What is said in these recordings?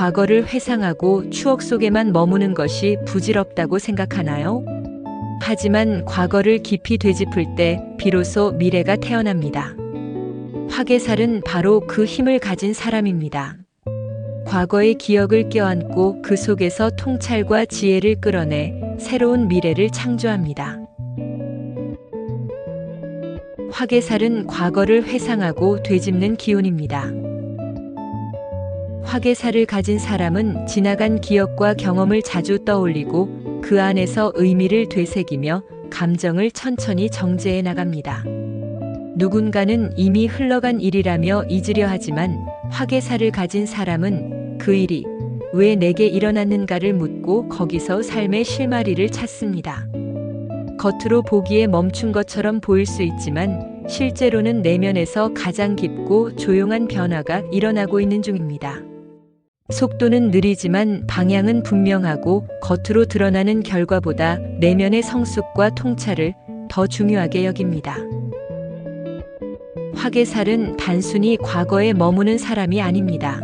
과거를 회상하고 추억 속에만 머무는 것이 부질없다고 생각하나요? 하지만 과거를 깊이 되짚을 때 비로소 미래가 태어납니다. 화개살은 바로 그 힘을 가진 사람입니다. 과거의 기억을 껴안고 그 속에서 통찰과 지혜를 끌어내 새로운 미래를 창조합니다. 화개살은 과거를 회상하고 되짚는 기운입니다. 화개살을 가진 사람은 지나간 기억과 경험을 자주 떠올리고 그 안에서 의미를 되새기며 감정을 천천히 정제해 나갑니다. 누군가는 이미 흘러간 일이라며 잊으려 하지만 화개살을 가진 사람은 그 일이 왜 내게 일어났는가를 묻고 거기서 삶의 실마리를 찾습니다. 겉으로 보기에 멈춘 것처럼 보일 수 있지만 실제로는 내면에서 가장 깊고 조용한 변화가 일어나고 있는 중입니다. 속도는 느리지만 방향은 분명하고 겉으로 드러나는 결과보다 내면의 성숙과 통찰을 더 중요하게 여깁니다. 화개살은 단순히 과거에 머무는 사람이 아닙니다.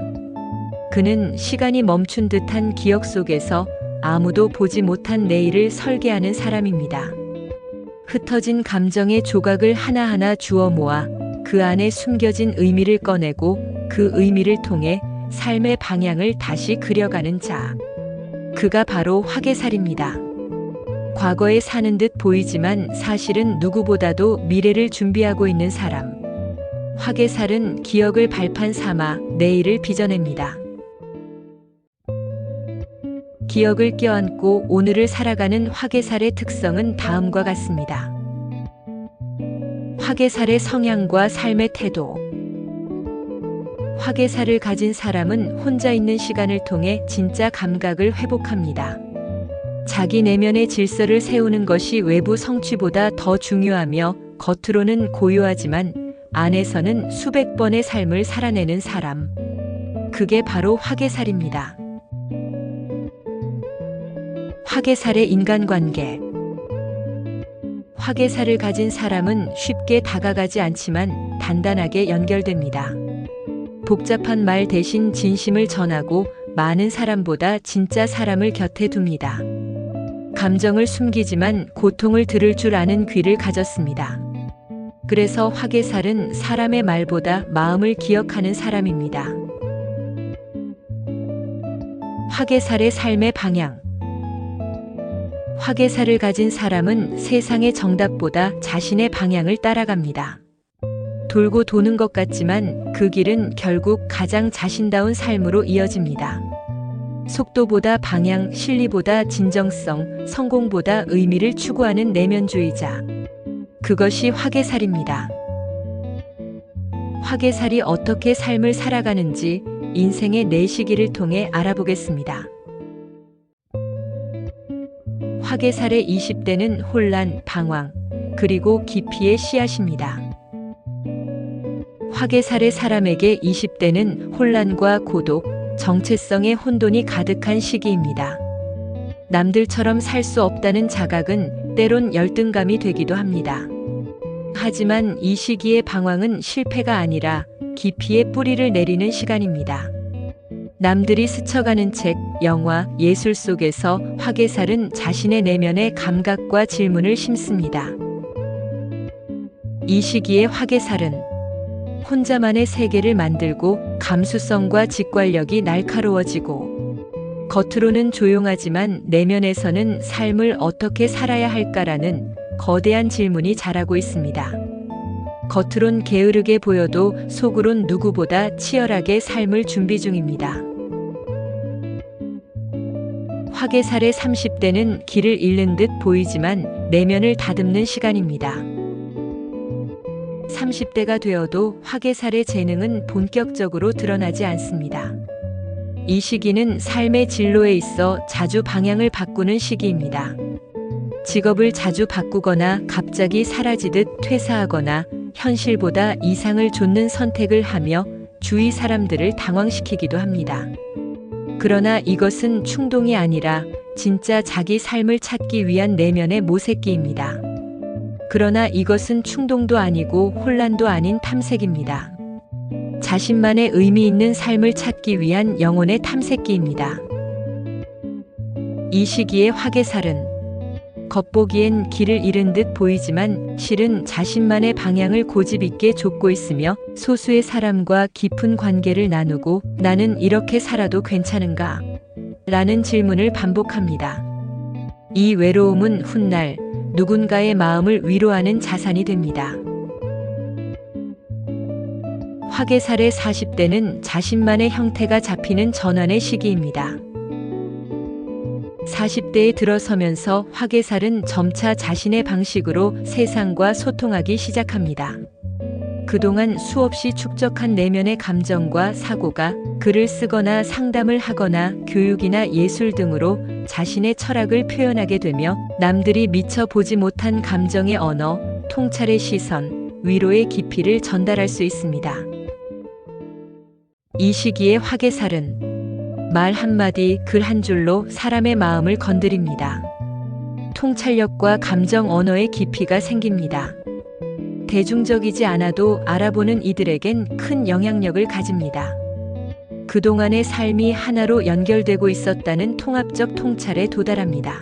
그는 시간이 멈춘 듯한 기억 속에서 아무도 보지 못한 내일을 설계하는 사람입니다. 흩어진 감정의 조각을 하나하나 주워 모아 그 안에 숨겨진 의미를 꺼내고 그 의미를 통해 삶의 방향을 다시 그려가는 자. 그가 바로 화개살입니다. 과거에 사는 듯 보이지만 사실은 누구보다도 미래를 준비하고 있는 사람. 화개살은 기억을 발판 삼아 내일을 빚어냅니다. 기억을 껴안고 오늘을 살아가는 화개살의 특성은 다음과 같습니다. 화개살의 성향과 삶의 태도. 화개살을 가진 사람은 혼자 있는 시간을 통해 진짜 감각을 회복합니다. 자기 내면의 질서를 세우는 것이 외부 성취보다 더 중요하며 겉으로는 고요하지만 안에서는 수백 번의 삶을 살아내는 사람. 그게 바로 화개살입니다. 화개살의 인간관계. 화개살을 가진 사람은 쉽게 다가가지 않지만 단단하게 연결됩니다. 복잡한 말 대신 진심을 전하고 많은 사람보다 진짜 사람을 곁에 둡니다. 감정을 숨기지만 고통을 들을 줄 아는 귀를 가졌습니다. 그래서 화개살은 사람의 말보다 마음을 기억하는 사람입니다. 화개살의 삶의 방향. 화개살을 가진 사람은 세상의 정답보다 자신의 방향을 따라갑니다. 돌고 도는 것 같지만 그 길은 결국 가장 자신다운 삶으로 이어집니다. 속도보다 방향, 실리보다 진정성, 성공보다 의미를 추구하는 내면주의자. 그것이 화개살입니다. 화개살이 어떻게 삶을 살아가는지 인생의 내시기를 통해 알아보겠습니다. 화개살의 20대는 혼란, 방황, 그리고 기피의 씨앗입니다. 화개살의 사람에게 20대는 혼란과 고독, 정체성의 혼돈이 가득한 시기입니다. 남들처럼 살 수 없다는 자각은 때론 열등감이 되기도 합니다. 하지만 이 시기의 방황은 실패가 아니라 기피의 뿌리를 내리는 시간입니다. 남들이 스쳐가는 책, 영화, 예술 속에서 화개살은 자신의 내면의 감각과 질문을 심습니다. 이 시기의 화개살은 혼자만의 세계를 만들고 감수성과 직관력이 날카로워지고 겉으로는 조용하지만 내면에서는 삶을 어떻게 살아야 할까라는 거대한 질문이 자라고 있습니다. 겉으론 게으르게 보여도 속으론 누구보다 치열하게 삶을 준비 중입니다. 화개살의 30대는 길을 잃는 듯 보이지만 내면을 다듬는 시간입니다. 30대가 되어도 화개살의 재능은 본격적으로 드러나지 않습니다. 이 시기는 삶의 진로에 있어 자주 방향을 바꾸는 시기입니다. 직업을 자주 바꾸거나 갑자기 사라지듯 퇴사하거나 현실보다 이상을 좇는 선택을 하며 주위 사람들을 당황시키기도 합니다. 그러나 이것은 충동이 아니라 진짜 자기 삶을 찾기 위한 내면의 모색기입니다. 그러나 이것은 충동도 아니고 혼란도 아닌 탐색입니다. 자신만의 의미 있는 삶을 찾기 위한 영혼의 탐색기입니다. 이 시기의 화개살은 겉보기엔 길을 잃은 듯 보이지만 실은 자신만의 방향을 고집 있게 좇고 있으며 소수의 사람과 깊은 관계를 나누고 나는 이렇게 살아도 괜찮은가? 라는 질문을 반복합니다. 이 외로움은 훗날 누군가의 마음을 위로하는 자산이 됩니다. 화개살의 40대는 자신만의 형태가 잡히는 전환의 시기입니다. 40대에 들어서면서 화개살은 점차 자신의 방식으로 세상과 소통하기 시작합니다. 그동안 수없이 축적한 내면의 감정과 사고가 글을 쓰거나 상담을 하거나 교육이나 예술 등으로 자신의 철학을 표현하게 되며 남들이 미처 보지 못한 감정의 언어, 통찰의 시선, 위로의 깊이를 전달할 수 있습니다. 이 시기의 화개살은 말 한마디, 글 한 줄로 사람의 마음을 건드립니다. 통찰력과 감정 언어의 깊이가 생깁니다. 대중적이지 않아도 알아보는 이들에겐 큰 영향력을 가집니다. 그동안의 삶이 하나로 연결되고 있었다는 통합적 통찰에 도달합니다.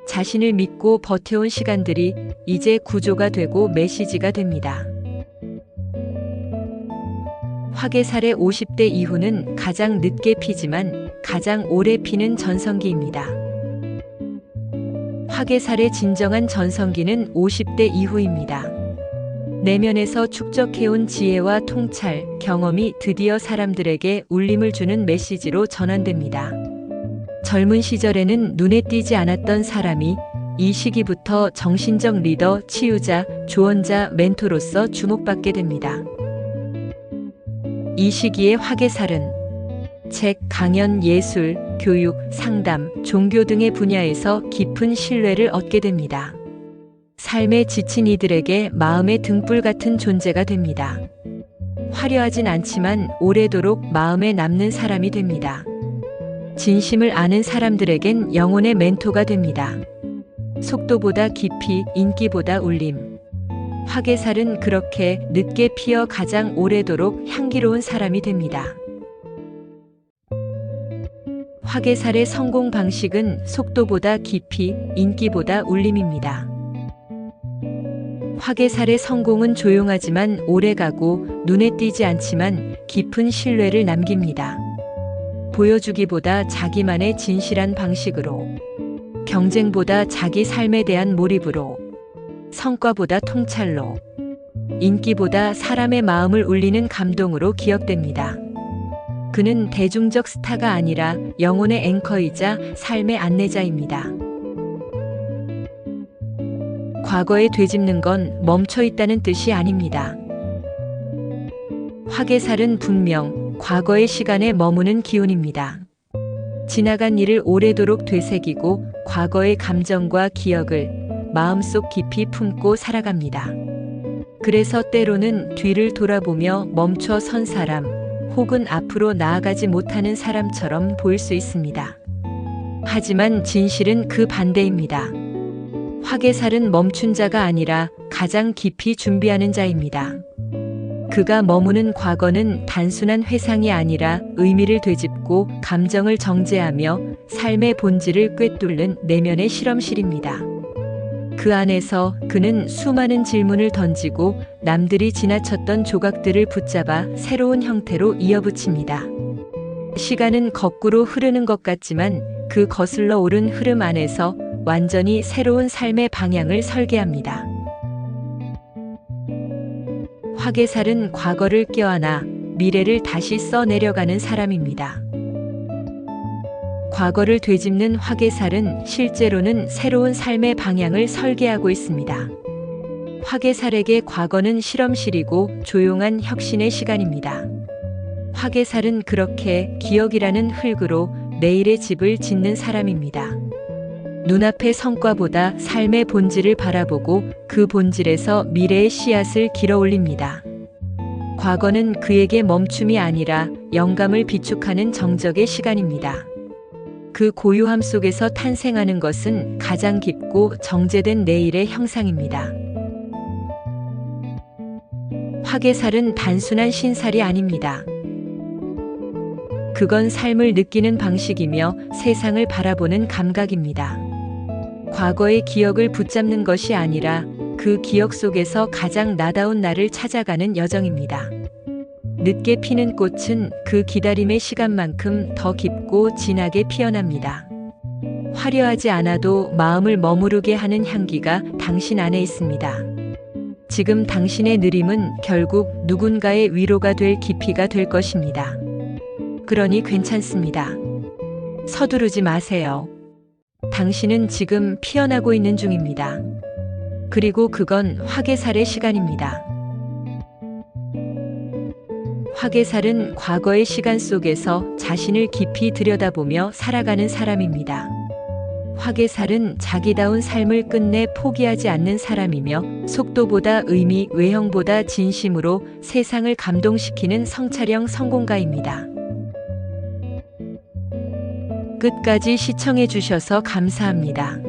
자신을 믿고 버텨온 시간들이 이제 구조가 되고 메시지가 됩니다. 화개살의 50대 이후는 가장 늦게 피지만 가장 오래 피는 전성기입니다. 화개살의 진정한 전성기는 50대 이후입니다. 내면에서 축적해온 지혜와 통찰, 경험이 드디어 사람들에게 울림을 주는 메시지로 전환됩니다. 젊은 시절에는 눈에 띄지 않았던 사람이 이 시기부터 정신적 리더, 치유자, 조언자, 멘토로서 주목받게 됩니다. 이 시기의 화개살은 책, 강연, 예술, 교육, 상담, 종교 등의 분야에서 깊은 신뢰를 얻게 됩니다. 삶에 지친 이들에게 마음의 등불 같은 존재가 됩니다. 화려하진 않지만 오래도록 마음에 남는 사람이 됩니다. 진심을 아는 사람들에겐 영혼의 멘토가 됩니다. 속도보다 깊이, 인기보다 울림. 화개살은 그렇게 늦게 피어 가장 오래도록 향기로운 사람이 됩니다. 화개살의 성공 방식은 속도보다 깊이, 인기보다 울림입니다. 화개살의 성공은 조용하지만 오래가고 눈에 띄지 않지만 깊은 신뢰를 남깁니다. 보여주기보다 자기만의 진실한 방식으로, 경쟁보다 자기 삶에 대한 몰입으로, 성과보다 통찰로, 인기보다 사람의 마음을 울리는 감동으로 기억됩니다. 그는 대중적 스타가 아니라 영혼의 앵커이자 삶의 안내자입니다. 과거에 되짚는 건 멈춰 있다는 뜻이 아닙니다. 화개살은 분명 과거의 시간에 머무는 기운입니다. 지나간 일을 오래도록 되새기고 과거의 감정과 기억을 마음속 깊이 품고 살아갑니다. 그래서 때로는 뒤를 돌아보며 멈춰 선 사람, 혹은 앞으로 나아가지 못하는 사람처럼 보일 수 있습니다. 하지만 진실은 그 반대입니다. 화개살은 멈춘 자가 아니라 가장 깊이 준비하는 자입니다. 그가 머무는 과거는 단순한 회상이 아니라 의미를 되짚고 감정을 정제하며 삶의 본질을 꿰뚫는 내면의 실험실입니다. 그 안에서 그는 수많은 질문을 던지고 남들이 지나쳤던 조각들을 붙잡아 새로운 형태로 이어붙입니다. 시간은 거꾸로 흐르는 것 같지만 그 거슬러 오른 흐름 안에서 완전히 새로운 삶의 방향을 설계합니다. 화개살은 과거를 껴안아 미래를 다시 써내려가는 사람입니다. 과거를 되짚는 화개살은 실제로는 새로운 삶의 방향을 설계하고 있습니다. 화개살에게 과거는 실험실이고 조용한 혁신의 시간입니다. 화개살은 그렇게 기억이라는 흙으로 내일의 집을 짓는 사람입니다. 눈앞의 성과보다 삶의 본질을 바라보고 그 본질에서 미래의 씨앗을 길어 올립니다. 과거는 그에게 멈춤이 아니라 영감을 비축하는 정적의 시간입니다. 그 고요함 속에서 탄생하는 것은 가장 깊고 정제된 내일의 형상입니다. 화개살은 단순한 신살이 아닙니다. 그건 삶을 느끼는 방식이며 세상을 바라보는 감각입니다. 과거의 기억을 붙잡는 것이 아니라 그 기억 속에서 가장 나다운 나를 찾아가는 여정입니다. 늦게 피는 꽃은 그 기다림의 시간만큼 더 깊고 진하게 피어납니다. 화려하지 않아도 마음을 머무르게 하는 향기가 당신 안에 있습니다. 지금 당신의 느림은 결국 누군가의 위로가 될 깊이가 될 것입니다. 그러니 괜찮습니다. 서두르지 마세요. 당신은 지금 피어나고 있는 중입니다. 그리고 그건 화개살의 시간입니다. 화개살은 과거의 시간 속에서 자신을 깊이 들여다보며 살아가는 사람입니다. 화개살은 자기다운 삶을 끝내 포기하지 않는 사람이며 속도보다 의미, 외형보다 진심으로 세상을 감동시키는 성찰형 성공가입니다. 끝까지 시청해 주셔서 감사합니다.